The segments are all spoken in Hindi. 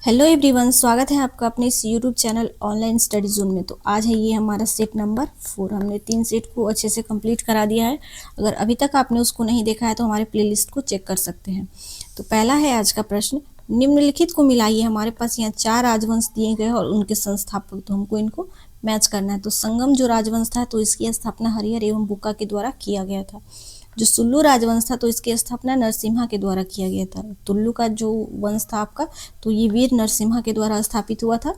हेलो एवरीवन, स्वागत है आपका अपने इस YouTube channel online study zone में। तो आज है ये हमारा सेट नंबर 4। हमने 3 सेट को अच्छे से कंप्लीट करा दिया है। अगर अभी तक आपने उसको नहीं देखा है तो हमारे प्लेलिस्ट को चेक कर सकते हैं। तो पहला है आज का प्रश्न, निम्नलिखित को मिलाइए। हमारे पास यहाँ 4 राजवंश दिए गए और उनके संस्थापक, तो हमको इनको मैच करना है। तो संगम जो राजवंश था तो इसकी स्थापना हरिहर एवं बुक्का के द्वारा किया गया था। जो सुल्लू राजवंश था तो इसकी स्थापना नरसिम्हा के द्वारा किया गया था। तुल्लू का जो वंश था आपका तो ये वीर नरसिम्हा के द्वारा स्थापित हुआ था।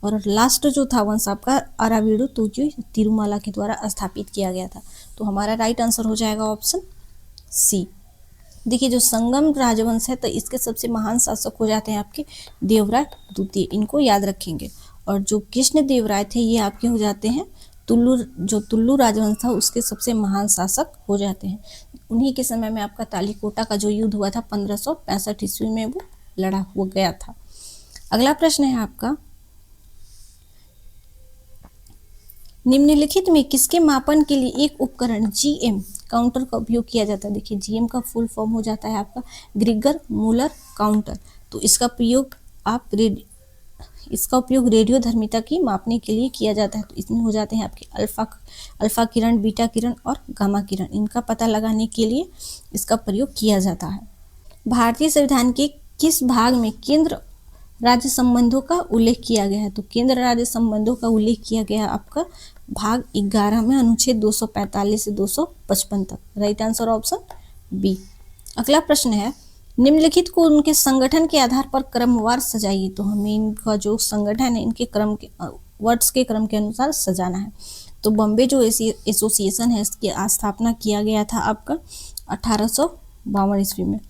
और लास्ट जो था वंश आपका अरावीडु तो जो तिरुमाला के द्वारा स्थापित किया गया था। तो हमारा राइट आंसर हो जाएगा ऑप्शन सी। देखिए, जो संगम राजवंश है तो इसके सबसे महान शासक हो जाते हैं आपके देवराय द्वितीय, इनको याद रखेंगे। और जो कृष्ण देवराय थे ये आपके हो जाते हैं तुल्लू राजवंश था उसके सबसे महान शासक हो जाते हैं। उन्हीं के समय में आपका तालीकोटा का जो युद्ध हुआ था 1565 ईस्वी में वो लड़ा हुआ गया था। अगला प्रश्न है आपका, निम्नलिखित में किसके मापन के लिए एक उपकरण जीएम काउंटर का उपयोग किया जाता है। देखिए, जीएम का फुल फॉर्म हो जाता है आपका ग्रिगर मूलर काउंटर। तो इसका उपयोग रेडियोधर्मिता की मापने के लिए किया जाता है। तो इसमें हो जाते हैं आपके अल्फा किरण, बीटा किरण और गामा किरण, इनका पता लगाने के लिए इसका प्रयोग किया जाता है। भारतीय संविधान के किस भाग में केंद्र राज्य संबंधों का उल्लेख किया गया है। तो केंद्र राज्य संबंधों का उल्लेख किया गया है आपका भाग 11 में, अनुच्छेद 245 से 255 तक। Right answer option B. अगला प्रश्न है, निम्नलिखित को उनके संगठन के आधार पर क्रमवार सजाइए। तो हमें इनका जो संगठन है इनके क्रम के वर्ड्स के क्रम के अनुसार सजाना है। तो बॉम्बे जो एसोसिएशन है इसकी स्थापना किया गया था आपका 1852 ईस्वी में।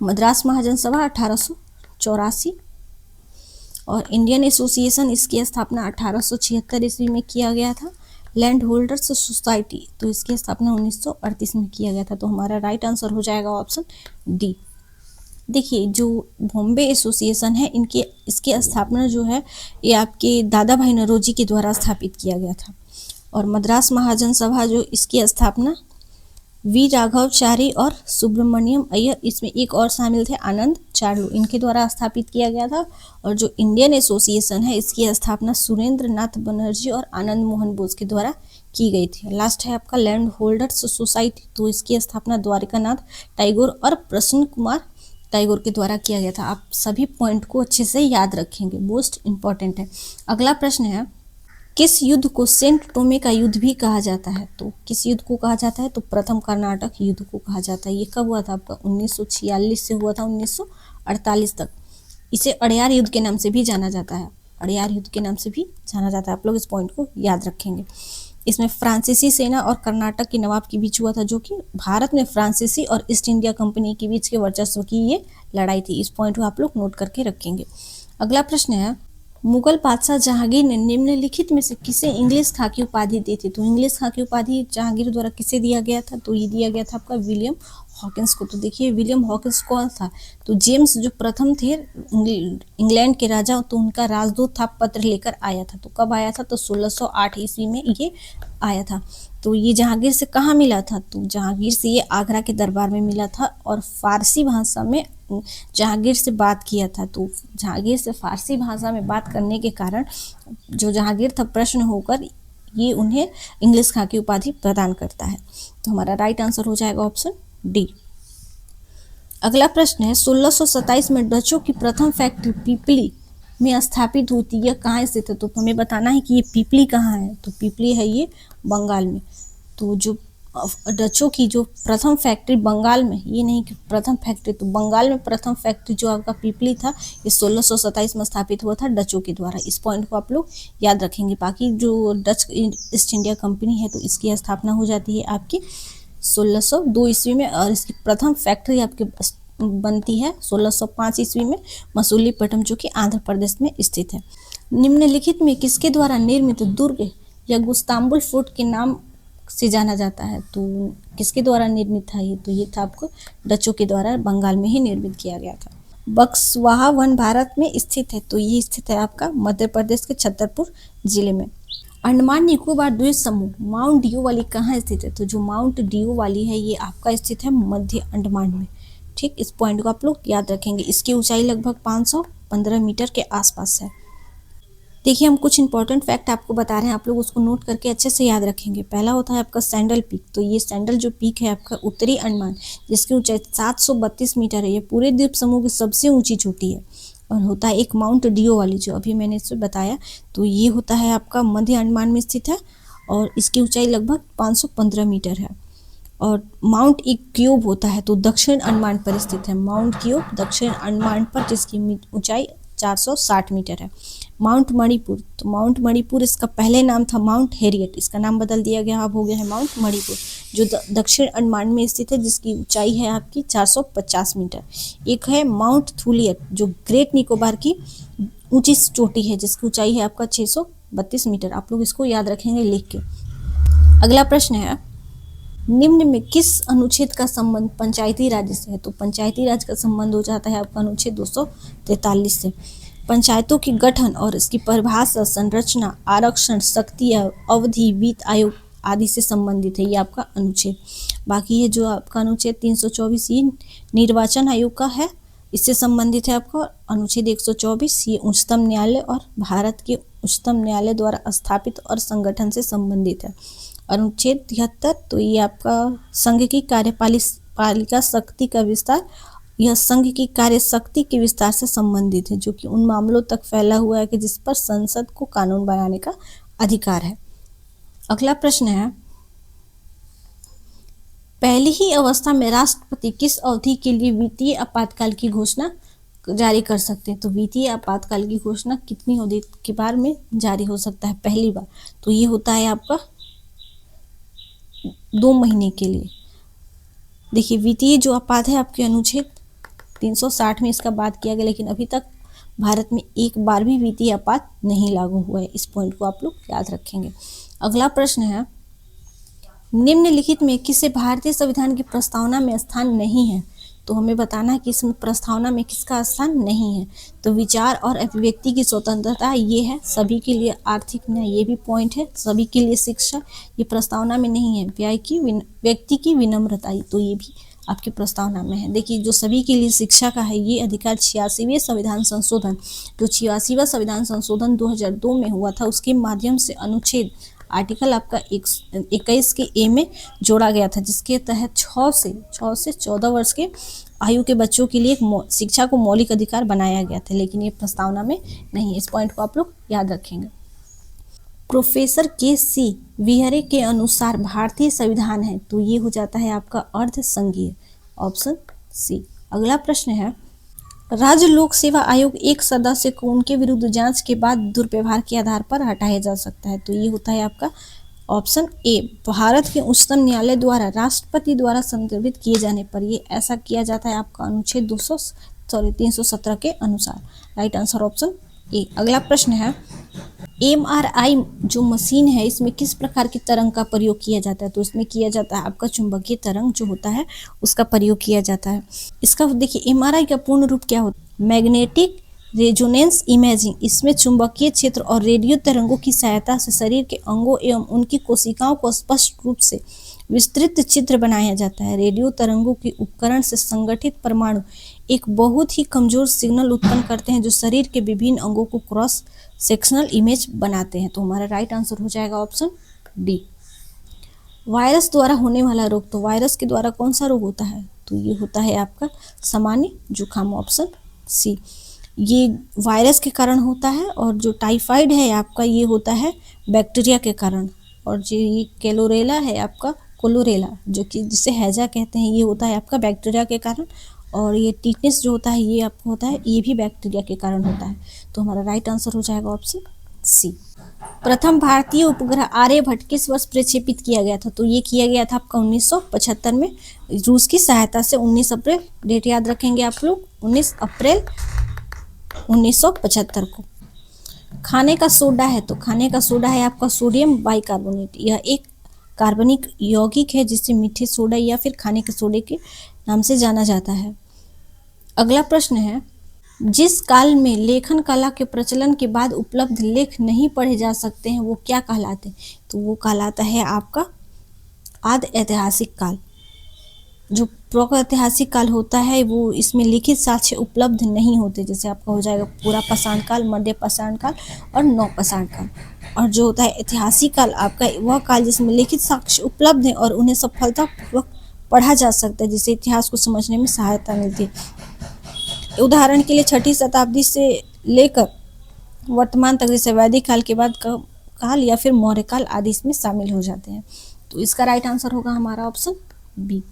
मद्रास महाजन सभा 1884 और इंडियन एसोसिएशन इसकी स्थापना 1876 ईस्वी में किया गया था। लैंड होल्डर्स सोसाइटी तो इसकी स्थापना 1938 में किया गया था। तो हमारा राइट आंसर हो जाएगा ऑप्शन डी। देखिए, जो बॉम्बे एसोसिएशन है इसकी स्थापना जो है ये आपके दादा भाई नौरोजी के द्वारा स्थापित किया गया था। और मद्रास महाजन सभा जो इसकी स्थापना वी राघवाचारी और सुब्रमण्यम अय्यर, इसमें एक और शामिल थे आनंद चार्लू, इनके द्वारा स्थापित किया गया था। और जो इंडियन एसोसिएशन है इसकी स्थापना सुरेंद्र नाथ बनर्जी और आनंद मोहन बोस के द्वारा की गई थी। लास्ट है आपका लैंड होल्डर्स सोसाइटी, तो इसकी स्थापना द्वारिका नाथ टैगोर और प्रसन्न कुमार टैगोर के द्वारा किया गया था। आप सभी पॉइंट को अच्छे से याद रखेंगे, मोस्ट इंपॉर्टेंट है। अगला प्रश्न है, किस युद्ध को सेंट टोमे का युद्ध भी कहा जाता है। तो किस युद्ध को कहा जाता है, तो प्रथम कर्नाटक युद्ध को कहा जाता है। ये कब हुआ था आपका 1946 से हुआ था 1948 तक। इसे अड़यार युद्ध के नाम से भी जाना जाता है, अड़यार युद्ध के नाम से भी जाना जाता है। आप लोग इस पॉइंट को याद रखेंगे। इसमें फ्रांसीसी सेना और कर्नाटक के नवाब के बीच हुआ था, जो कि भारत में फ्रांसीसी और ईस्ट इंडिया कंपनी के बीच के वर्चस्व की ये लड़ाई थी। इस पॉइंट को आप लोग नोट करके रखेंगे। अगला प्रश्न है, मुगल बादशाह जहांगीर ने निम्नलिखित में से किसे इंग्लिश खां की उपाधि दी थी। तो इंग्लिश खां की उपाधि जहांगीर द्वारा किसे दिया गया था, तो ये दिया गया था आपका विलियम हॉकिंस को। तो देखिए, विलियम हॉकिंस कौन था, तो जेम्स जो प्रथम थे इंग्लैंड के राजा, तो उनका राजदूत था, पत्र लेकर आया था। तो कब आया था, तो 1608 ईस्वी में ये आया था। तो ये जहांगीर से कहाँ मिला था, तो जहांगीर से ये आगरा के दरबार में मिला था और फारसी भाषा में जहांगीर से बात किया था। तो जहांगीर से फारसी भाषा में बात करने के कारण जो जहांगीर था प्रश्न होकर ये उन्हें इंग्लिश खां की उपाधि प्रदान करता है। तो हमारा राइट आंसर हो जाएगा ऑप्शन डी। अगला प्रश्न है, 1627 में डचों की प्रथम फैक्ट्री पीपली में स्थापित हुई थी। यह कहाँ स्थित है, तो हमें बताना है कि ये पीपली कहाँ है। तो पीपली है ये बंगाल में। तो जो डचों की जो प्रथम फैक्ट्री बंगाल में, ये नहीं कि प्रथम फैक्ट्री, तो बंगाल में प्रथम फैक्ट्री जो आपका पीपली था ये 1627 में स्थापित हुआ था डचों के द्वारा। इस पॉइंट को आप लोग याद रखेंगे। बाकी जो डच ईस्ट इंडिया कंपनी है तो इसकी स्थापना हो जाती है आपकी 1602 ईस्वी में और इसकी प्रथम फैक्ट्री आपके बनती है 1605 ईस्वी में मसूलीपट्टनम, जो कि आंध्र प्रदेश में स्थित है। निम्नलिखित में किसके द्वारा निर्मित दुर्ग या गुस्तांबुल फोर्ट के नाम से जाना जाता है। तो किसके द्वारा निर्मित था ये, तो ये था आपको डचों के द्वारा बंगाल में ही निर्मित किया गया था। बक्सवाहा वन भारत में स्थित है, तो ये स्थित है आपका मध्य प्रदेश के छतरपुर जिले में। अंडमान निकोबार द्वीप समूह माउंट ड्यू वाली कहाँ स्थित है, तो जो माउंट ड्यू वाली है ये आपका स्थित है मध्य अंडमान में। ठीक, इस पॉइंट को आप लोग याद रखेंगे। इसकी ऊंचाई लगभग 515 मीटर के आसपास है। देखिए हम कुछ इंपॉर्टेंट फैक्ट आपको बता रहे हैं, आप लोग उसको नोट करके अच्छे से याद रखेंगे। पहला होता है आपका सैंडल पीक। तो ये सैंडल जो पीक है आपका उत्तरी अंडमान, जिसकी ऊंचाई 732 मीटर है, ये पूरे द्वीप समूह की सबसे ऊंची चोटी है। और होता है एक माउंट डियो वाली, जो अभी मैंने इसमें बताया, तो ये होता है आपका मध्य अंडमान में स्थित है और इसकी ऊंचाई लगभग 515 मीटर है। और माउंट इक्यूब होता है तो दक्षिण अंडमान पर स्थित है। माउंट क्यूब दक्षिण अंडमान पर, जिसकी ऊंचाई 460 मीटर है। माउंट मणिपुर, तो माउंट मणिपुर इसका पहले नाम था माउंट हैरियट, इसका नाम बदल दिया गया, अब हो गया है माउंट मणिपुर, जो दक्षिण अंडमान में स्थित है, जिसकी ऊंचाई है आपकी 450 मीटर। एक है माउंट थूलियट, जो ग्रेट निकोबार की ऊंची चोटी है, जिसकी ऊंचाई है आपका 632 मीटर। आप लोग इसको याद रखेंगे लिख के। अगला प्रश्न है, निम्न में किस अनुच्छेद का संबंध पंचायती राज से है? तो पंचायती राज का संबंध हो जाता है आपका अनुच्छेद 243 से। पंचायतों की गठन और इसकी परिभाषा, संरचना, आरक्षण, शक्ति, अवधि, वित्त आयोग आदि से संबंधित है ये आपका अनुच्छेद। बाकी ये जो आपका अनुच्छेद 324 ये निर्वाचन आयोग का है, इससे संबंधित है आपका अनुच्छेद 124, ये उच्चतम न्यायालय और भारत के उच्चतम न्यायालय द्वारा स्थापित और संगठन से संबंधित है। अनुच्छेद 73, तो ये आपका संघ की कार्यपालिका शक्ति का विस्तार, यह संघ की कार्य शक्ति के विस्तार से संबंधित है, जो कि उन मामलों तक फैला हुआ है कि जिस पर संसद को कानून बनाने का अधिकार है। अगला प्रश्न है, पहली ही अवस्था में राष्ट्रपति किस अवधि के लिए वित्तीय आपातकाल की घोषणा जारी कर सकते हैं? तो वित्तीय आपातकाल की घोषणा कितनी अवधि के बार में जारी हो सकता है? पहली बार, तो ये होता है आपका 2 महीने के लिए। देखिए वित्तीय जो आपात है आपके अनुच्छेद 360 में इसका बात किया गया, लेकिन अभी तक भारत में एक बार भी वित्तीय आपात नहीं लागू हुआ है। इस पॉइंट को आप लोग याद रखेंगे। अगला प्रश्न है, निम्नलिखित में किसे भारतीय संविधान की प्रस्तावना में स्थान नहीं है? तो हमें बताना है कि इसमें प्रस्तावना में किसका स्थान नहीं है। तो विचार और अभिव्यक्ति की स्वतंत्रता ये है, सभी के लिए आर्थिक न्याय ये भी पॉइंट है, सभी के लिए शिक्षा ये प्रस्तावना में नहीं है। व्यक्ति की विनम्रता, तो ये भी आपकी प्रस्तावना में है। देखिए जो सभी के लिए शिक्षा का है, ये अधिकार 86वें संविधान संशोधन, जो 86वां संविधान संशोधन 2002 में हुआ था, उसके माध्यम से अनुच्छेद आर्टिकल आपका 21 के ए में जोड़ा गया था, जिसके तहत 6 से 14 वर्ष के आयु के बच्चों के लिए शिक्षा को मौलिक अधिकार बनाया गया था, लेकिन ये प्रस्तावना में नहीं है। इस पॉइंट को आप लोग याद रखेंगे। Professor KC. विहरे के अनुसार भारतीय संविधान है, तो ये हो जाता है आपका अर्ध संघीय, ऑप्शन सी। अगला प्रश्न है, राज्य लोक सेवा आयोग एक सदस्य को उनके विरुद्ध जांच के बाद दुर्व्यवहार के आधार पर हटाया जा सकता है, तो ये होता है आपका ऑप्शन ए। भारत के उच्चतम न्यायालय द्वारा राष्ट्रपति द्वारा संदर्भित किए जाने पर ये ऐसा किया जाता है आपका अनुच्छेद 317 के अनुसार। राइट आंसर ऑप्शन ए। अगला प्रश्न है, MRI जो मशीन है, इसमें किस प्रकार की तरंग का प्रयोग किया जाता है? तो इसमें किया जाता है आपका चुंबकीय तरंग जो होता है उसका प्रयोग किया जाता है। इसका देखिए MRI का पूर्ण रूप क्या होता है? Magnetic resonance imaging. इसमें चुंबकीय क्षेत्र और रेडियो तरंगों की सहायता से शरीर के अंगों एवं उनकी कोशिकाओं को स्पष्ट रूप से विस्तृत चित्र बनाया जाता है। रेडियो तरंगों के उपकरण से संगठित परमाणु एक बहुत ही कमजोर सिग्नल उत्पन्न करते हैं, जो शरीर के विभिन्न अंगों को क्रॉस सेक्शनल इमेज बनाते हैं। तो हमारा राइट आंसर हो जाएगा ऑप्शन डी। वायरस द्वारा होने वाला रोग, तो वायरस के द्वारा कौन सा रोग होता है? तो ये होता है आपका सामान्य जुकाम, ऑप्शन सी। ये वायरस के कारण होता है, और जो टाइफाइड है आपका ये होता है बैक्टीरिया के कारण, और जो ये क्लोरेला है आपका कोलोरेला, जो कि जिसे हैजा कहते हैं, ये होता है आपका बैक्टीरिया के कारण, और ये टिटनेस जो होता है ये आपको होता है, ये भी बैक्टीरिया के कारण होता है। तो हमारा राइट आंसर हो जाएगा ऑप्शन सी। प्रथम भारतीय उपग्रह आर्यभट्ट किस वर्ष प्रक्षेपित किया गया था? तो ये किया गया था आपका 1975 में रूस की सहायता से। 19 अप्रैल, डेट याद रखेंगे आप लोग, 19 अप्रैल 1975 को। खाने का सोडा है, तो खाने का सोडा है आपका सोडियम बाइकार्बोनेट। यह एक कार्बनिक यौगिक है जिसे मीठे सोडा या फिर खाने के सोडे के नाम से जाना जाता है। अगला प्रश्न है, जिस काल में लेखन कला के प्रचलन के बाद उपलब्ध लेख नहीं पढ़े जा सकते हैं वो क्या कहलाते हैं? तो वो कहलाता है आपका आद ऐतिहासिक काल। जो प्रागैतिहासिक काल होता है वो इसमें लिखित साक्ष्य उपलब्ध नहीं होते, जैसे आपका हो जाएगा पूरा पाषाण काल, मध्य पाषाण काल और नवपाषाण काल। और जो होता है ऐतिहासिक काल आपका वह काल जिसमें लिखित साक्ष्य उपलब्ध है और उन्हें सफलतापूर्वक पढ़ा जा सकता है, जिससे इतिहास को समझने में सहायता मिलती है। उदाहरण के लिए 6ठी शताब्दी से लेकर वर्तमान तक, जैसे वैदिक काल के बाद काल या फिर मौर्य काल आदि इसमें शामिल हो जाते हैं। तो इसका राइट आंसर होगा हमारा ऑप्शन बी।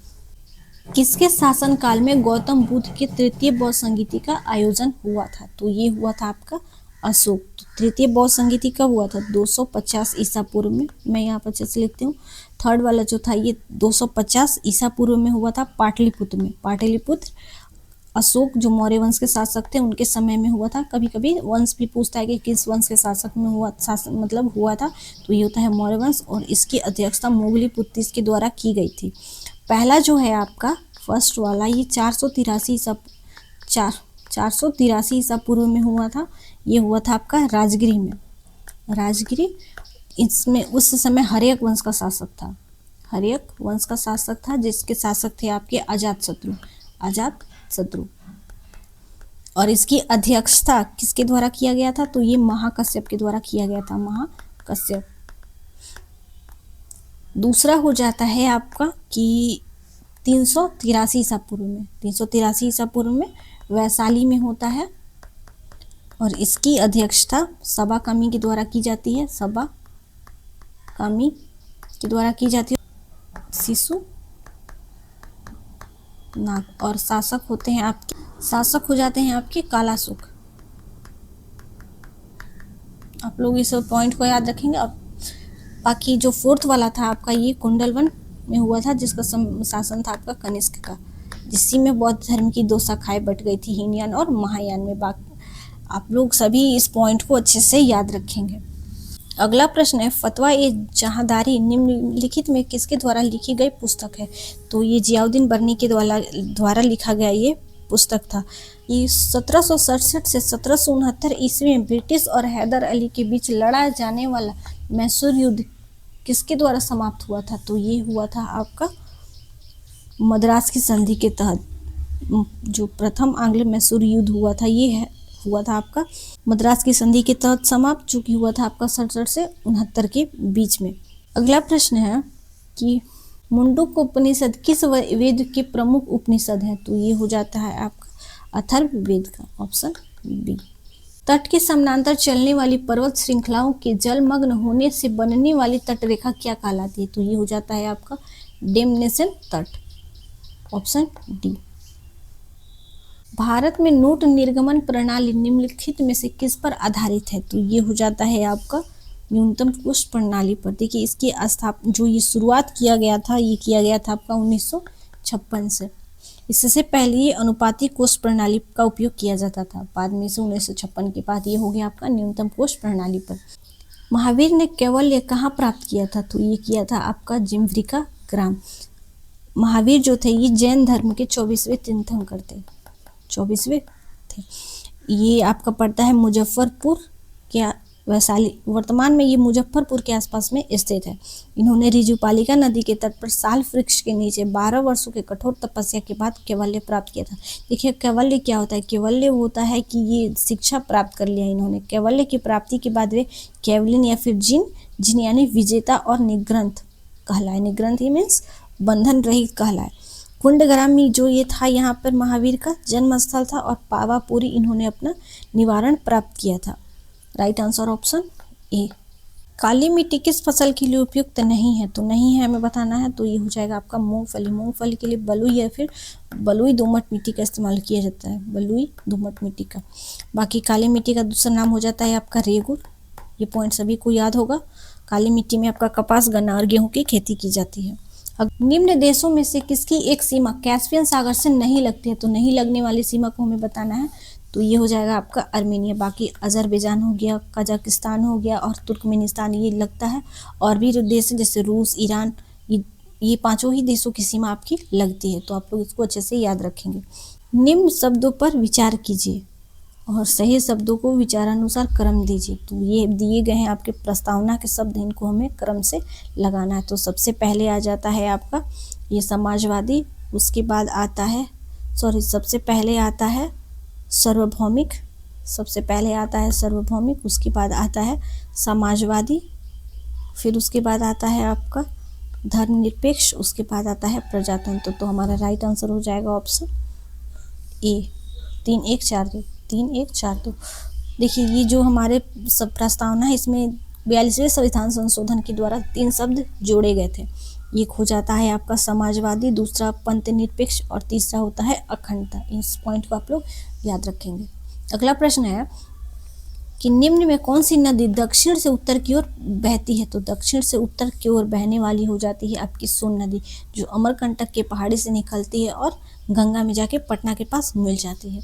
किसके शासन काल में गौतम बुद्ध के तृतीय बौद्ध संगीति का आयोजन हुआ था? तो ये हुआ था आपका अशोक। तो तृतीय बौद्ध संगीति कब हुआ था? 250 ईसा पूर्व में। मैं यहाँ पर अच्छे से लिखती हूँ। थर्ड वाला जो था ये 250 ईसा पूर्व में हुआ था पाटलिपुत्र में। पाटलिपुत्र अशोक जो मौर्य वंश के शासक थे उनके समय में हुआ था। कभी कभी वंश भी पूछता है कि किस वंश के शासक में हुआ, मतलब हुआ था, तो ये होता है मौर्य वंश। और इसकी अध्यक्षता मोगली पुत्तिस के द्वारा की गई थी। पहला जो है आपका फर्स्ट वाला ये 483 ईसा पूर्व में हुआ था। ये हुआ था आपका राजगिरी में। राजगिरी, इसमें उस समय हर्यक वंश का शासक था। हर्यक वंश का शासक था जिसके शासक थे आपके अजातशत्रु। और इसकी अध्यक्षता किसके द्वारा किया गया था? तो ये महाकश्यप के द्वारा किया गया था, महाकश्यप। दूसरा हो जाता है आपका कि 383 ईसा पूर्व में। 383 ईसा पूर्व में वैशाली में होता है और इसकी अध्यक्षता सबा कामी के द्वारा की जाती है। सबा कामी के द्वारा की जाती है, शिशु नाग। और शासक हो जाते हैं आपके कालाशोक। आप लोग इस पॉइंट को याद रखेंगे। अब बाकी जो फोर्थ वाला था आपका ये कुंडलवन में हुआ था, जिसका शासन था आपका कनिष्क का, जिसी में बौद्ध धर्म की 2 शाखाएं बट गई थी, हीनयान और महायान में। आप लोग सभी इस पॉइंट को अच्छे से याद रखेंगे। अगला प्रश्न है, फतवा ए जहांदारी निम्नलिखित में किसके द्वारा लिखी गई पुस्तक है? तो ये जियाउद्दीन बर्नी के द्वारा लिखा गया ये पुस्तक था। ये 1767 से 1769 ईस्वी में ब्रिटिश और हैदर अली के बीच लड़ा जाने वाला मैसूर युद्ध किसके द्वारा समाप्त हुआ था? तो ये हुआ था आपका मद्रास की संधि के तहत। जो प्रथम आंग्ल मैसूर युद्ध हुआ था ये हुआ था आपका मद्रास की संधि के तहत समाप्त, जो कि हुआ था आपका 67 से 69 के बीच में। अगला प्रश्न है कि मुंडुक उपनिषद किस वेद के प्रमुख उपनिषद है? तो ये हो जाता है आपका अथर्ववेद का, ऑप्शन बी। तट के समानांतर चलने वाली पर्वत श्रृंखलाओं के जलमग्न होने से बनने वाली तटरेखा क्या कहलाती है? तो ये हो जाता है आपका डेमनेशन तट, ऑप्शन डी। भारत में नोट निर्गमन प्रणाली निम्नलिखित में से किस पर आधारित है? तो ये हो जाता है आपका न्यूनतम कोष्ठ प्रणाली पर। देखिए इसकी जो ये शुरुआत किया गया था ये किया गया था आपका 1956 से। इससे पहले ये अनुपाती कोष्ठ प्रणाली का उपयोग किया जाता था। बाद में से 1956 के बाद ये हो गया आपका न्यूनतम कोष्ठ प्रणाली पर। महावीर ने कैवल्य कहाँ प्राप्त किया था? तो ये किया था आपका जिम्वरिका ग्राम। महावीर जो थे ये जैन धर्म के 24वें तीर्थंकर थे, 24वें थे। ये आपका पड़ता है मुजफ्फरपुर के वैशाली, वर्तमान में ये मुजफ्फरपुर के आसपास में स्थित है। इन्होंने रिजुपालिका नदी के तट पर साल वृक्ष के नीचे 12 वर्षों के कठोर तपस्या के बाद कैवल्य प्राप्त किया था। देखिए कैवल्य क्या होता है? कैवल्य होता है कि ये शिक्षा प्राप्त कर लिया इन्होंने। कैवल्य की प्राप्ति के बाद वे कैवलिन या फिर जिन यानी विजेता और निग्रंथ कहलाए। निग्रंथ ही मीन्स बंधन रहित कहलाए। कुंडग्रामी जो ये था यहाँ पर महावीर का जन्म स्थल था और पावापुरी इन्होंने अपना निवारण प्राप्त किया था। Right answer option A. काली मिट्टी किस फसल के लिए उपयुक्त नहीं है? तो नहीं है हमें बताना है, तो ये हो जाएगा आपका मूंगफली। मूंगफली के लिए बलुई या फिर बलुई दोमट मिट्टी का इस्तेमाल किया जाता है, बलुई दोमट मिट्टी का। बाकी काली मिट्टी का दूसरा नाम हो जाता है आपका रेगुर। ये पॉइंट सभी को याद होगा। काली मिट्टी में आपका कपास, गन्ना और गेहूँ की खेती की जाती है। निम्न देशों में से किसकी एक सीमा कैस्पियन सागर से नहीं लगती है? तो नहीं लगने वाली सीमा को हमें बताना है, तो ये हो जाएगा आपका अर्मेनिया। बाकी अजरबैजान हो गया, कजाकिस्तान हो गया और तुर्कमेनिस्तान ये लगता है। और भी जो देश हैं जैसे रूस, ईरान, ये 5 ही देशों की सीमा आपकी लगती है। तो आप लोग इसको अच्छे से याद रखेंगे। निम्न शब्दों पर विचार कीजिए और सही शब्दों को विचारानुसार क्रम दीजिए। तो ये दिए गए हैं आपके प्रस्तावना के शब्द, इनको हमें क्रम से लगाना है। तो सबसे पहले आ जाता है आपका ये समाजवादी, उसके बाद आता है सबसे पहले आता है सार्वभौमिक, सबसे पहले आता है सार्वभौमिक, उसके बाद आता है समाजवादी, फिर उसके बाद आता है आपका धर्मनिरपेक्ष, उसके बाद आता है प्रजातंत्र। तो हमारा राइट आंसर हो जाएगा ऑप्शन ए 3142, 3142। देखिए ये जो हमारे सब प्रस्तावना है इसमें 42वें संविधान संशोधन के द्वारा 3 शब्द जोड़े गए थे। एक हो जाता है आपका समाजवादी, दूसरा पंथ निरपेक्ष और तीसरा होता है अखंडता। इस पॉइंट को आप लोग याद रखेंगे। अगला प्रश्न है कि निम्न में कौन सी नदी दक्षिण से उत्तर की ओर बहती है? तो दक्षिण से उत्तर की ओर बहने वाली हो जाती है आपकी सोन नदी, जो अमरकंटक के पहाड़ी से निकलती है और गंगा में जाके पटना के पास मिल जाती है।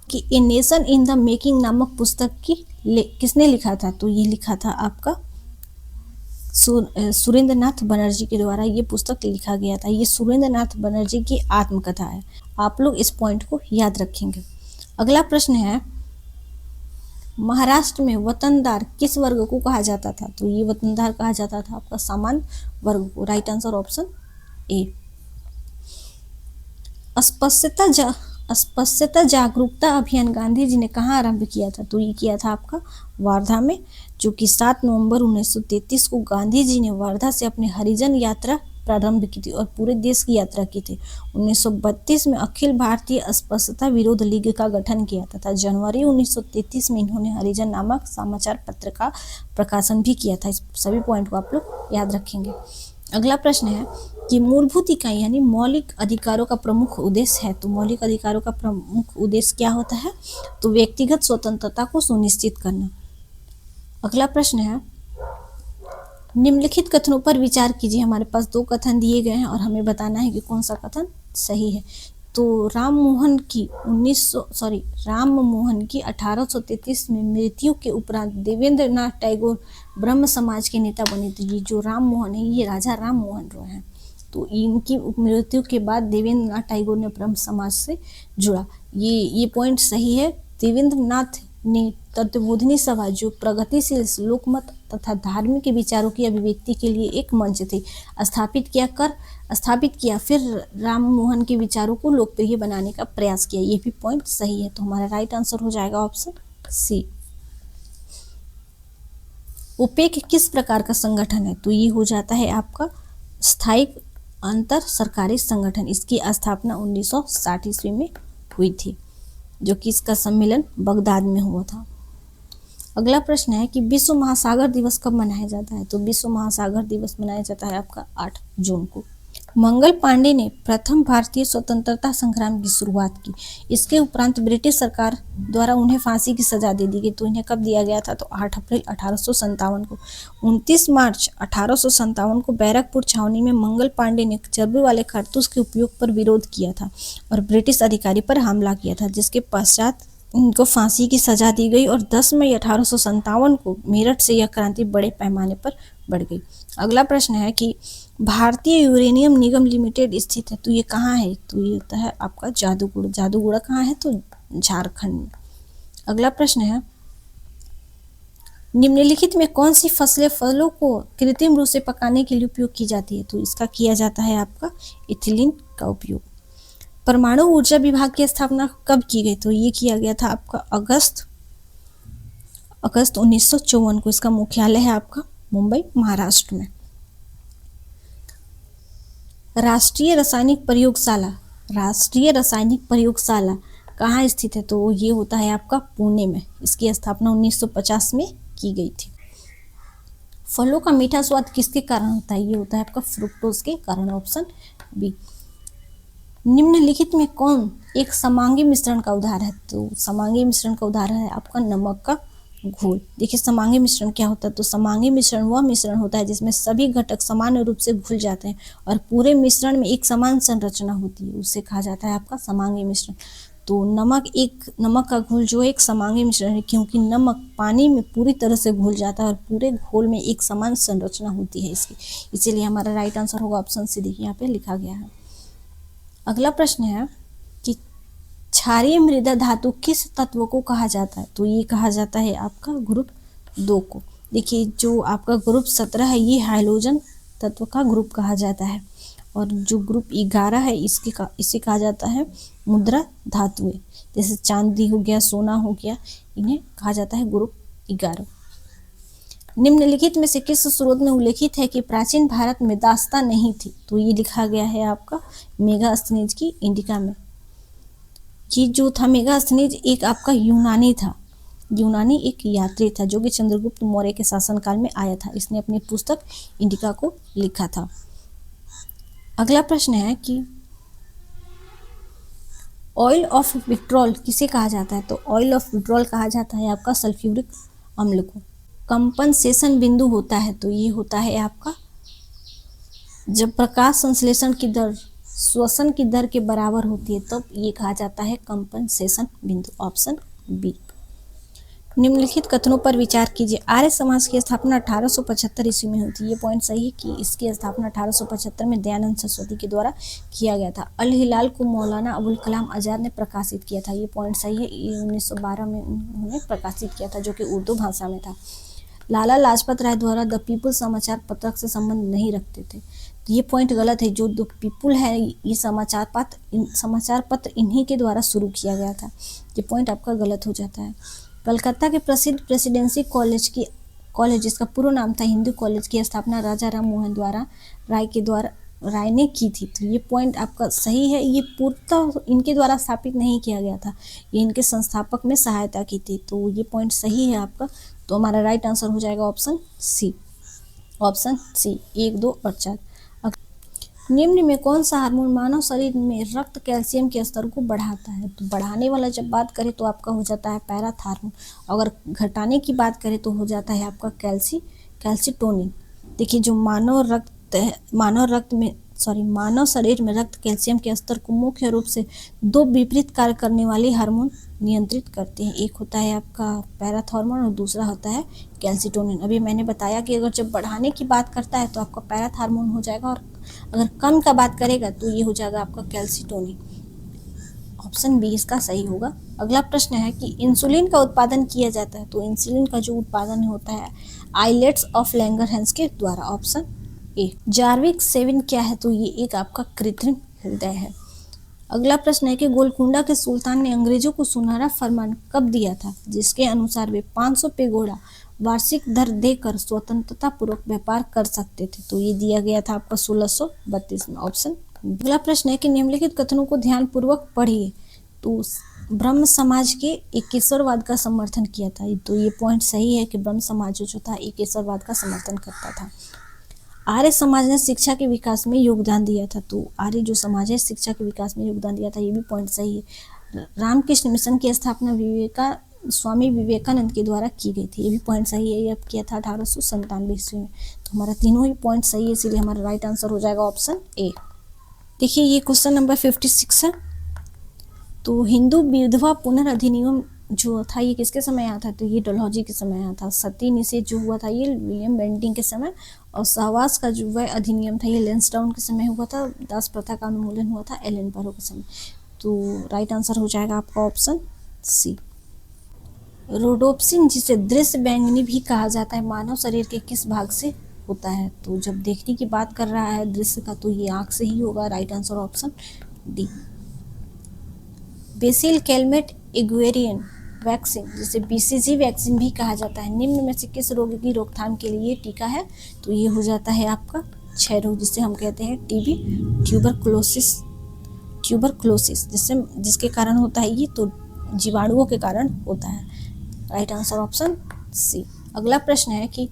कि a nation in the making नामक पुस्तक किसने लिखा था? तो ये लिखा था आपका सुरेंद्र नाथ बनर्जी के द्वारा ये पुस्तक लिखा गया था। ये सुरेंद्र नाथ बनर्जी की आत्मकथा है। आप लोग इस पॉइंट को याद रखेंगे। अगला प्रश्न है महाराष्ट्र में वतनदार किस वर्ग को कहा जाता था? तो ये वतनदार कहा जाता था आपका सामान्य वर्ग को। राइट आंसर ऑप्शन ए। अस्पृश्यता जागरूकता अभियान गांधी जी ने कहाँ आरंभ किया था? तो ये किया था आपका वार्धा में, जो कि 7 नवंबर 1933 को गांधी जी ने वार्धा से अपने हरिजन यात्रा प्रारंभ की थी और पूरे देश की यात्रा की थी। 1932 में अखिल भारतीय अस्पृश्यता विरोध लीग का गठन किया तथा जनवरी 1933 में इन्होंने हरिजन नामक समाचार पत्र का प्रकाशन भी किया था। इस सभी पॉइंट को आप लोग याद रखेंगे। अगला प्रश्न है कि मूलभूत इकाई यानी मौलिक अधिकारों का प्रमुख उद्देश्य है। तो मौलिक अधिकारों का प्रमुख उद्देश्य क्या होता है? तो व्यक्तिगत स्वतंत्रता को सुनिश्चित करना। अगला प्रश्न है निम्नलिखित कथनों पर विचार कीजिए। हमारे पास 2 कथन दिए गए हैं और हमें बताना है कि कौन सा कथन सही है। तो राम मोहन की 1833 में मृत्यु के उपरांत देवेंद्र नाथ टैगोर ब्रह्म समाज के नेता बने थे। ये जो राम मोहन है ये राजा राम मोहन रॉय हैं। तो इनकी मृत्यु के बाद देवेंद्र नाथ टैगोर ने ब्रह्म समाज से जुड़ा। ये पॉइंट सही है। देवेंद्र नाथ ने तत्वबोधिनी सभा जो प्रगतिशील लोकमत तथा धार्मिक विचारों की अभिव्यक्ति के लिए एक मंच थी स्थापित किया, फिर राम मोहन के विचारों को लोकप्रिय बनाने का प्रयास किया। ये भी पॉइंट सही है। तो हमारा राइट आंसर हो जाएगा ऑप्शन सी। ओपेक किस प्रकार का संगठन है? तो ये हो जाता है आपका स्थायी अंतर सरकारी संगठन। इसकी स्थापना 1960 ईस्वी में हुई थी, जो कि इसका सम्मेलन बगदाद में हुआ था। अगला प्रश्न है कि विश्व महासागर दिवस कब मनाया जाता है? तो विश्व महासागर दिवस मनाया जाता है आपका 8 जून को। मंगल पांडे ने प्रथम भारतीय स्वतंत्रता संग्राम की शुरुआत की। इसके उपरांत ब्रिटिश सरकार द्वारा उन्हें फांसी की सजा दे दी गई। तो इन्हें कब दिया गया था? तो 8 अप्रैल 1857 को। 29 मार्च 1857 को बैरकपुर छावनी में मंगल पांडे ने चर्बी वाले कारतूस के उपयोग पर विरोध किया था और ब्रिटिश अधिकारी पर हमला किया था, जिसके पश्चात इनको फांसी की सजा दी गई और 10 मई 1857 को मेरठ से यह क्रांति बड़े पैमाने पर बढ़ गई। अगला प्रश्न है कि भारतीय यूरेनियम निगम लिमिटेड स्थित है। तो ये कहाँ है? तो ये होता है आपका जादूगुड़ा। जादूगुड़ा कहाँ है? तो झारखंड में। अगला प्रश्न है निम्नलिखित में कौन सी फलों को कृत्रिम रूप से पकाने के लिए उपयोग की जाती है? तो इसका किया जाता है आपका इथिलीन का उपयोग। परमाणु ऊर्जा विभाग की स्थापना कब की गई? तो ये किया गया था आपका अगस्त 1954 को। इसका मुख्यालय है आपका मुंबई, महाराष्ट्र में। राष्ट्रीय रासायनिक प्रयोगशाला कहाँ स्थित है? तो ये होता है आपका पुणे में। इसकी स्थापना 1950 में की गई थी। फलों का मीठा स्वाद किसके कारण होता है? ये होता है आपका फ्रुक्टोज के कारण। Option B. निम्नलिखित में कौन एक समांगी मिश्रण का उदाहरण है? तो समांगी मिश्रण का उदाहरण है आपका नमक का घोल। देखिए समांगी मिश्रण क्या होता है? तो समांगी मिश्रण वह मिश्रण होता है जिसमें सभी घटक समान रूप से घुल जाते हैं और पूरे मिश्रण में एक समान संरचना होती है, उसे कहा जाता है आपका समांगी मिश्रण। तो नमक का घोल जो एक समांगी मिश्रण है, क्योंकि नमक पानी में पूरी तरह से घुल जाता है और पूरे घोल में एक समान संरचना होती है इसकी, इसीलिए हमारा राइट आंसर होगा ऑप्शन सी। देखिए यहाँ पे लिखा गया है। अगला प्रश्न है कि क्षारीय मृदा धातु किस तत्व को कहा जाता है? तो ये कहा जाता है आपका ग्रुप 2 को। देखिए जो आपका ग्रुप 17 है ये हाइड्रोजन तत्व का ग्रुप कहा जाता है। और जो ग्रुप 11 है इसे कहा जाता है मुद्रा धातुएं। जैसे चांदी हो गया, सोना हो गया, इन्हें कहा जाता है ग्रुप 11। निम्नलिखित में से किस स्रोत में उल्लेखित है कि प्राचीन भारत में दास्तां नहीं थी? तो ये लिखा गया है आपका मेगास्थनीज की इंडिका में। ये जो था मेगास्थनीज एक आपका यूनानी था, यूनानी एक यात्री था जो कि चंद्रगुप्त मौर्य के शासनकाल में आया था। इसने अपनी पुस्तक इंडिका को लिखा था। अगला प्रश्न है कि ऑयल ऑफ विट्रॉल किसे कहा जाता है? तो ऑयल ऑफ विट्रॉल कहा जाता है आपका सल्फ्यूरिक अम्ल को। कंपनसेशन बिंदु होता है तो ये होता है आपका जब प्रकाश संश्लेषण की दर श्वसन की दर के बराबर होती है, तब ये कहा जाता है कंपनसेशन बिंदु। Option B. निम्नलिखित कथनों पर विचार कीजिए। आर्य समाज की स्थापना 1875 ईस्वी में हुई थी। ये पॉइंट सही है कि इसकी स्थापना 1875 में दयानंद सरस्वती के द्वारा किया गया था। अल हिलाल को मौलाना अबुल कलाम आजाद ने प्रकाशित किया था। ये पॉइंट सही है। ये 1912 में उन्होंने प्रकाशित किया था, जो कि उर्दू भाषा में था। लाला लाजपत राय द्वारा द पीपुल समाचार पत्रक से संबंध नहीं रखते थे। तो ये पॉइंट गलत है। जो द पीपुल है ये समाचार पत्र इन्हीं के द्वारा शुरू किया गया था। ये पॉइंट आपका गलत हो जाता है। कलकत्ता के प्रसिद्ध प्रेसिडेंसी कॉलेज जिसका पूरा नाम था हिंदू कॉलेज की स्थापना राजा राम मोहन राय ने की थी। तो ये पॉइंट आपका सही है। ये पूर्णतः इनके द्वारा स्थापित नहीं किया गया था, ये इनके संस्थापक में सहायता की थी। तो ये पॉइंट सही है आपका। तो हमारा राइट आंसर हो जाएगा ऑप्शन सी। ऑप्शन सी 1, 2 और 4। निम्न में कौन सा हार्मोन मानव शरीर में रक्त कैल्शियम के स्तर को बढ़ाता है? तो बढ़ाने वाला जब बात करें तो आपका हो जाता है पैराथार्मोन। अगर घटाने की बात करें तो हो जाता है आपका कैल्सीटोनिन। देखिए जो मानव शरीर में रक्त कैल्शियम के स्तर को मुख्य रूप से 2 विपरीत कार्य करने वाले हार्मोन नियंत्रित करते हैं। एक होता है आपका पैराथार्मोन और दूसरा होता है कैल्सीटोनिन। अभी मैंने बताया कि अगर जब बढ़ाने की बात करता है तो आपका पैराथार्मोन हो जाएगा, और अगर कम का बात करेगा तो ये हो जाएगा आपका कैल्सीटोनिन। ऑप्शन बी इसका सही होगा। अगला प्रश्न है कि इंसुलिन का उत्पादन किया जाता है। तो इंसुलिन का जो उत्पादन होता है आइलेट्स ऑफ लैंगरहैंस के द्वारा। Option A. जार्विक 7 क्या है? तो ये एक आपका कृत्रिम हृदय है। अगला प्रश्न है कि गोलकुंडा के सुल्तान ने अंग्रेजों को सुनहरा फरमान कब दिया था, जिसके अनुसार वे 500 पेगोड़ा वार्षिक दर देकर स्वतंत्रता पूर्वक व्यापार कर सकते थे? तो ये दिया गया था आपका 1632 में। ऑप्शन। अगला प्रश्न है कि निम्नलिखित कथनों को ध्यान पूर्वक पढ़िए। तो ब्रह्म समाज के एकेश्वरवाद का समर्थन किया था। तो ये पॉइंट सही है कि ब्रह्म समाज जो था एकेश्वरवाद का समर्थन करता था। आर्य समाज ने शिक्षा के विकास में योगदान दिया था। तो आर्य जो समाज है शिक्षा के विकास में योगदान दिया था, ये भी पॉइंट सही है। रामकृष्ण मिशन की स्थापना स्वामी विवेकानंद के द्वारा की गई थी। ये भी पॉइंट सही है। ये अब किया था 1897 ईस्वी में। तो हमारा तीनों ही पॉइंट सही है, इसीलिए हमारा राइट आंसर हो जाएगा ऑप्शन ए। देखिए ये क्वेश्चन नंबर 56 है। तो हिंदू विधवा पुनर्अधिनियम जो था ये किसके समय आया था? तो ये डलहौजी के समय आया था। सती निषेध जो हुआ था ये विलियम बेंटिंग के समय, और सहवास का जो वह अधिनियम था ये लेंसडाउन के समय हुआ था। दास प्रथा का उन्मूलन हुआ था एलन बरो के समय। तो राइट आंसर हो जाएगा आपका ऑप्शन सी। रोडोप्सिन जिसे दृश्य बैंगनी भी कहा जाता है मानव शरीर के किस भाग से होता है? तो जब देखने की बात कर रहा है दृश्य का तो ये आँख से ही होगा। Right answer option D. Bacille Calmette Guerin vaccine जिसे BCG वैक्सीन भी कहा जाता है, निम्न में से किस रोग की रोकथाम के लिए टीका है? तो ये हो जाता है आपका क्षय रोग, जिसे हम कहते हैं TB, ट्यूबरक्लोसिस जिसके कारण होता है ये, तो जीवाणुओं के कारण होता है। Right answer option C. अगला प्रश्न है कि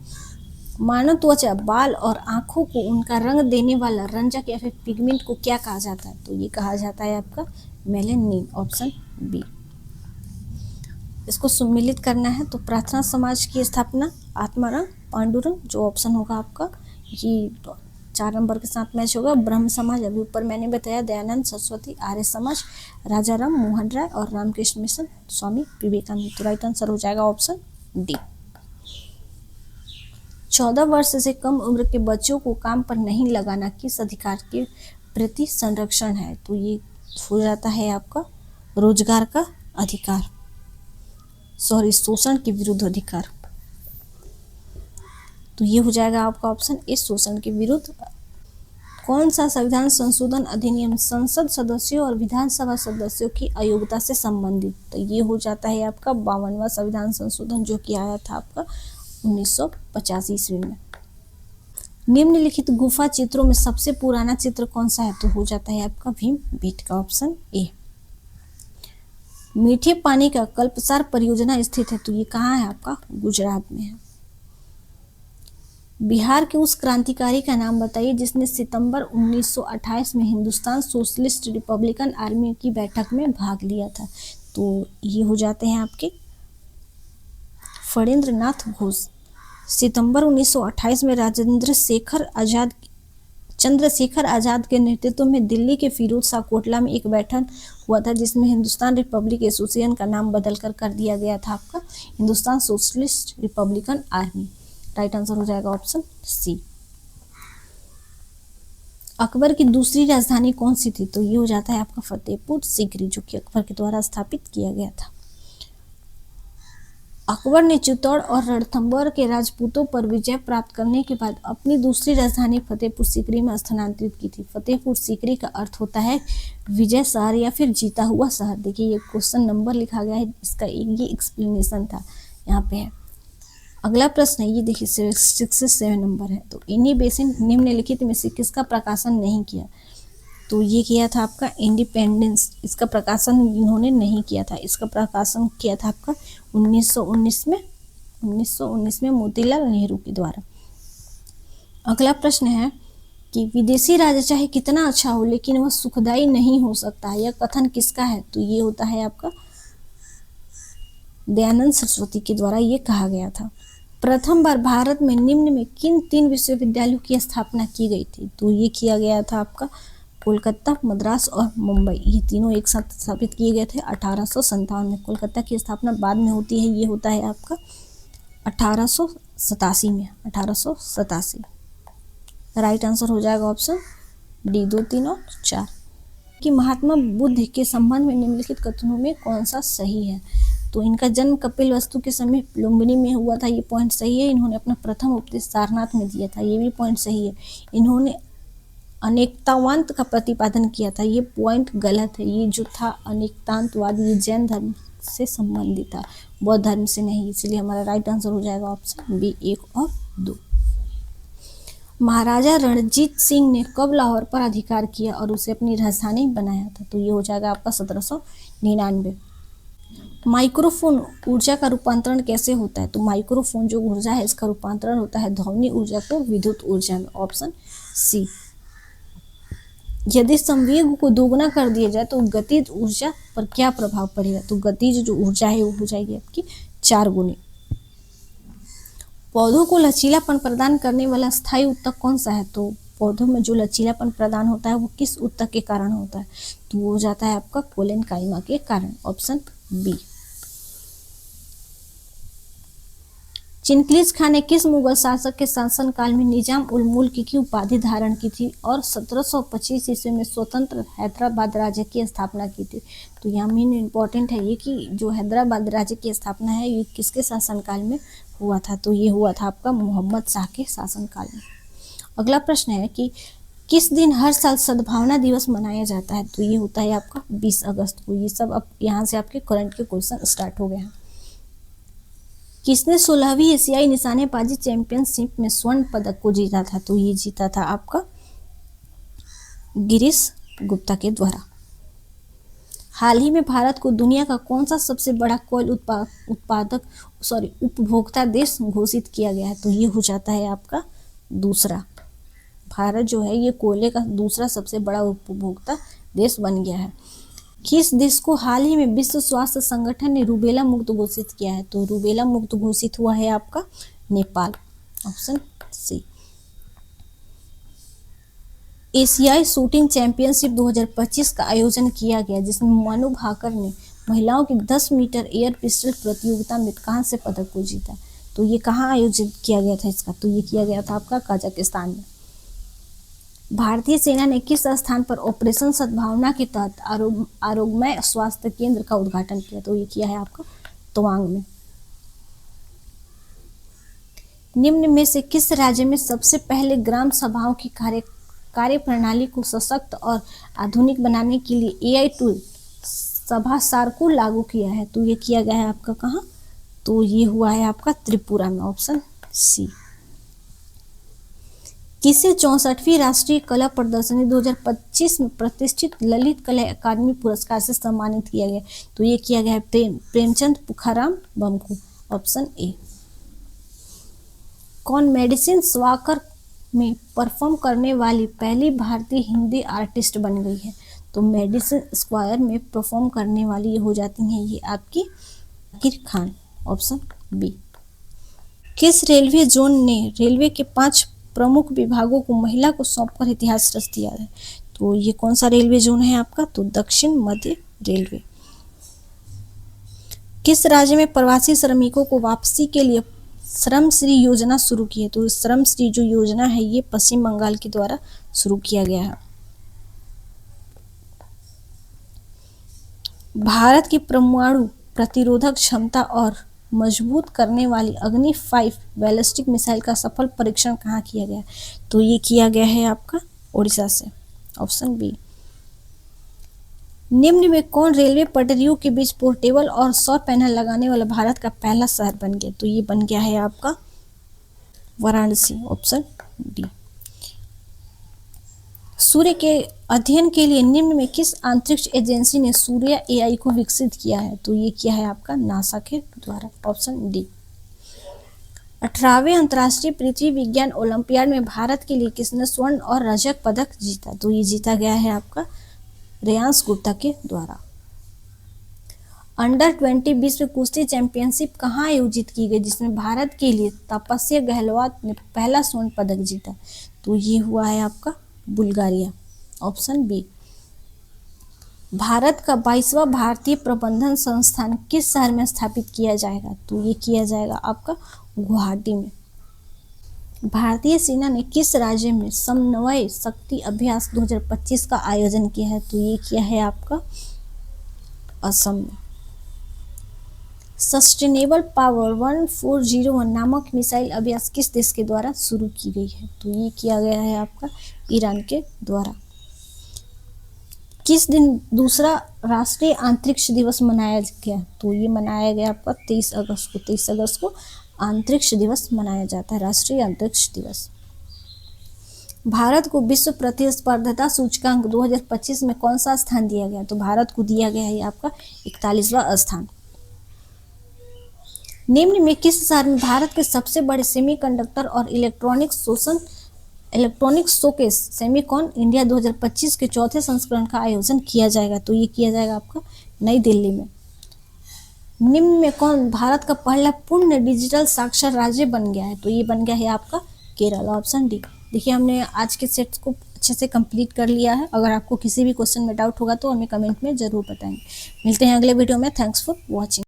मानव त्वचा, बाल और आँखों को उनका रंग देने वाला रंजक या फिर पिगमेंट को क्या कहा जाता है? तो ये कहा जाता है आपका मेलेनिन। Option B. इसको सम्मिलित करना है तो प्रार्थना समाज की स्थापना आत्माराम पांडुरंग, जो ऑप्शन होगा आपका ये 4 नंबर के साथ मैच होगा। ब्रह्म समाज अभी ऊपर मैंने बताया, दयानंद सरस्वती। आर्य समाज राजा राम मोहन राय, और रामकृष्ण मिशन स्वामी विवेकानंद। तो राइट आंसर हो जाएगा ऑप्शन डी। 14 वर्ष से कम उम्र के बच्चों को काम पर नहीं लगाना किस अधिकार के प्रति संरक्षण है? तो ये हो जाता है आपका रोजगार का अधिकार, शोषण के विरुद्ध अधिकार। तो ये हो जाएगा आपका ऑप्शन ए, शोषण के विरुद्ध कौन सा संविधान संशोधन अधिनियम संसद सदस्यों और विधानसभा सदस्यों की अयोग्यता से संबंधित? तो ये हो जाता है आपका 52वां संविधान संशोधन, जो कि आया था आपका 1985 ईस्वी में। निम्नलिखित गुफा चित्रों में सबसे पुराना चित्र कौन सा है? तो हो जाता है आपका भीम बेटका, ऑप्शन ए। मीठे पानी का कल्पसार परियोजना स्थित है, तो ये कहाँ है? आपका गुजरात में है। बिहार के उस क्रांतिकारी का नाम बताइए जिसने सितंबर 1928 में हिंदुस्तान सोशलिस्ट रिपब्लिकन आर्मी की बैठक में भाग लिया था। तो ये हो जाते हैं आपके फणींद्र नाथ घोष। सितंबर 1928 में चंद्रशेखर आजाद के नेतृत्व में दिल्ली के फिरोज शाह कोटला में एक बैठक हुआ था, जिसमें हिंदुस्तान रिपब्लिक एसोसिएशन का नाम बदलकर कर दिया गया था आपका Hindustan socialist Republican army. Right answer हो जाएगा ऑप्शन सी। अकबर की दूसरी राजधानी कौन सी थी? तो ये हो जाता है आपका फतेहपुर सीकरी, जो कि अकबर के द्वारा स्थापित किया गया था। अकबर ने चित्तौड़ और रणथंभौर के राजपूतों पर विजय प्राप्त करने के बाद अपनी दूसरी राजधानी फतेहपुर सीकरी में स्थानांतरित की थी। फतेहपुर सीकरी का अर्थ होता है विजय शहर या फिर जीता हुआ शहर। देखिए ये क्वेश्चन नंबर लिखा गया है, इसका ये एक्सप्लेनेशन था यहाँ पे है। अगला प्रश्न है, ये देखिए 67 नंबर है। तो इन्हीं बेसिन निम्नलिखित में से किसका प्रकाशन नहीं किया? तो ये किया था आपका इंडिपेंडेंस, इसका प्रकाशन इन्होंने नहीं किया था। इसका प्रकाशन किया था आपका 1919 में मोतीलाल नेहरू के द्वारा। अगला प्रश्न है कि विदेशी राजा चाहे कितना अच्छा हो लेकिन वह सुखदायी नहीं हो सकता, यह कथन किसका है? तो ये होता है आपका दयानंद सरस्वती के द्वारा ये कहा गया था। प्रथम बार भारत में निम्न में किन 3 विश्वविद्यालयों की स्थापना की गई थी? तो ये किया गया था आपका कोलकाता, मद्रास और मुंबई, ये तीनों एक साथ स्थापित किए गए थे 1857 में। कोलकाता की स्थापना बाद में होती है, ये होता है आपका 1887 में, 1887। राइट आंसर हो जाएगा ऑप्शन डी, 2, 3 और 4। कि महात्मा बुद्ध के संबंध में निम्नलिखित कथनों में कौन सा सही है? तो इनका जन्म कपिलवस्तु के समय लुम्बिनी में हुआ था, ये पॉइंट सही है। इन्होंने अपना प्रथम उपदेश सारनाथ में दिया था, ये भी पॉइंट सही है। इन्होंने अनेकतावाद का प्रतिपादन किया था, ये पॉइंट गलत है। ये जो था अनेकतावाद, ये जैन धर्म से संबंधित था, बौद्ध धर्म से नहीं, इसलिए हमारा राइट आंसर हो जाएगा ऑप्शन बी, 1 और 2। महाराजा रणजीत सिंह ने कब लाहौर पर अधिकार किया और उसे अपनी राजधानी बनाया था? तो ये हो जाएगा आपका 1799। माइक्रोफोन ऊर्जा का रूपांतरण कैसे होता है? तो माइक्रोफोन जो ऊर्जा है इसका रूपांतरण होता है ध्वनि ऊर्जा को विद्युत ऊर्जा में, ऑप्शन सी। यदि संवेग को दोगुना कर दिया जाए तो गतिज ऊर्जा पर क्या प्रभाव पड़ेगा? तो गतिज जो ऊर्जा है वो हो जाएगी आपकी 4 गुनी। पौधों को लचीलापन प्रदान करने वाला स्थायी ऊतक कौन सा है? तो पौधों में जो लचीलापन प्रदान होता है वो किस ऊतक के कारण होता है? तो वो हो जाता है आपका कोलेनकाइमा के कारण, ऑप्शन बी। चिनक्लीज खान ने किस मुगल शासक के शासन काल में निजाम उल मुल्क की उपाधि धारण की थी और 1725 ईस्वी में स्वतंत्र हैदराबाद राज्य की स्थापना की थी? तो यहाँ मेन इम्पोर्टेंट है ये कि जो हैदराबाद राज्य की स्थापना है ये किसके शासनकाल में हुआ था? तो ये हुआ था आपका मोहम्मद शाह के शासनकाल में। अगला प्रश्न है कि किस दिन हर साल सद्भावना दिवस मनाया जाता है? तो ये होता है आपका 20 अगस्त को। ये सब अब यहाँ से आपके करंट के क्वेश्चन स्टार्ट हो गए हैं। किसने 16वीं एशियाई निशानेबाजी चैंपियनशिप में स्वर्ण पदक को जीता था? तो ये जीता था आपका गिरीश गुप्ता के द्वारा। हाल ही में भारत को दुनिया का कौन सा सबसे बड़ा कोयल उपभोक्ता देश घोषित किया गया है? तो ये हो जाता है आपका दूसरा। भारत जो है ये कोयले का दूसरा सबसे बड़ा उपभोक्ता देश बन गया है। किस देश को हाल ही में विश्व स्वास्थ्य संगठन ने रूबेला मुक्त घोषित किया है? तो रूबेला मुक्त घोषित हुआ है आपका नेपाल, ऑप्शन सी। एशियाई शूटिंग चैंपियनशिप 2025 का आयोजन किया गया जिसमें मनु भाकर ने महिलाओं की 10 मीटर एयर पिस्टल प्रतियोगिता में कहां से पदक को जीता? तो ये कहां आयोजित किया गया था इसका? तो ये किया गया था आपका कजाकिस्तान में। भारतीय सेना ने किस स्थान पर ऑपरेशन सद्भावना के तहत आरोग्यमय स्वास्थ्य केंद्र का उद्घाटन किया? तो ये किया है आपका तवांग में। निम्न में से किस राज्य में सबसे पहले ग्राम सभाओं की कार्य प्रणाली को सशक्त और आधुनिक बनाने के लिए AI टूल सभासार को लागू किया है। तो ये किया गया है आपका कहाँ? तो ये हुआ है आपका त्रिपुरा में, ऑप्शन सी। किसे 64वीं राष्ट्रीय कला प्रदर्शनी 2025 में प्रतिष्ठित ललित कला अकादमी पुरस्कार से सम्मानित किया गया? तो ये किया गया है प्रेमचंद पुखाराम बम को, ऑप्शन ए। कौन मेडिसिन स्वाकर में परफॉर्म करने वाली पहली भारतीय हिंदी आर्टिस्ट बन गई है? तो मेडिसिन स्क्वायर में परफॉर्म करने वाली ये हो जाती हैं ये आपकी जाकिर खान, ऑप्शन बी। किस रेलवे जोन ने रेलवे के 5 प्रमुख विभागों को महिला को सौंपकर इतिहास रच दिया है? तो ये कौन सा रेलवे जोन है आपका? तो दक्षिण मध्य रेलवे। किस राज्य में प्रवासी श्रमिकों को वापसी के लिए श्रम श्री योजना शुरू की है? तो श्रम श्री जो योजना है ये पश्चिम बंगाल के द्वारा शुरू किया गया है। भारत की परमाणु प्रतिरोधक क्षमता और मजबूत करने वाली अग्नि 5 बैलिस्टिक मिसाइल का सफल परीक्षण कहाँ किया गया? तो ये किया गया है आपका ओडिशा से, ऑप्शन बी। निम्न में कौन रेलवे पटरियों के बीच पोर्टेबल और सौर पैनल लगाने वाला भारत का पहला शहर बन गया? तो ये बन गया है आपका वाराणसी, ऑप्शन डी। सूर्य के अध्ययन के लिए निम्न में किस अंतरिक्ष एजेंसी ने सूर्य AI को विकसित किया है? तो ये किया है आपका नासा के द्वारा, ऑप्शन डी। 18वें अंतर्राष्ट्रीय पृथ्वी विज्ञान ओलंपियाड में भारत के लिए किसने स्वर्ण और रजत पदक जीता? तो ये जीता गया है आपका रेयांश गुप्ता के द्वारा। अंडर 20 विश्व कुश्ती चैंपियनशिप कहाँ आयोजित की गई जिसमें भारत के लिए तपस्या गहलोत ने पहला स्वर्ण पदक जीता? तो ये हुआ है आपका बुल्गारिया, ऑप्शन बी। भारत का 22वां भारतीय प्रबंधन संस्थान किस शहर में स्थापित किया जाएगा? तो ये किया जाएगा आपका गुवाहाटी में। भारतीय सेना ने किस राज्य में समन्वय शक्ति अभ्यास 2025 का आयोजन किया है? तो ये किया है आपका असम में। सस्टेनेबल पावर 1401 नामक मिसाइल अभ्यास किस देश के द्वारा शुरू की गई है? तो ये किया गया है आपका ईरान के द्वारा। किस दिन दूसरा राष्ट्रीय अंतरिक्ष दिवस मनाया गया? तो ये मनाया गया आपका 23 अगस्त को। 23 अगस्त को अंतरिक्ष दिवस मनाया जाता है, राष्ट्रीय अंतरिक्ष दिवस। भारत को विश्व प्रतिस्पर्धता सूचकांक 2025 में कौन सा स्थान दिया गया? तो भारत को दिया गया है आपका 41वां स्थान। निम्न में किस शहर में भारत के सबसे बड़े सेमीकंडक्टर और इलेक्ट्रॉनिक शोकेस सेमीकॉन इंडिया 2025 के चौथे संस्करण का आयोजन किया जाएगा? तो ये किया जाएगा आपका नई दिल्ली में। निम्न में कौन भारत का पहला पूर्ण डिजिटल साक्षर राज्य बन गया है? तो ये बन गया है आपका केरल, ऑप्शन डी। देखिए हमने आज के सेट्स को अच्छे से कंप्लीट कर लिया है। अगर आपको किसी भी क्वेश्चन में डाउट होगा तो हमें कमेंट में जरूर बताएंगे। मिलते हैं अगले वीडियो में। Thanks for watching.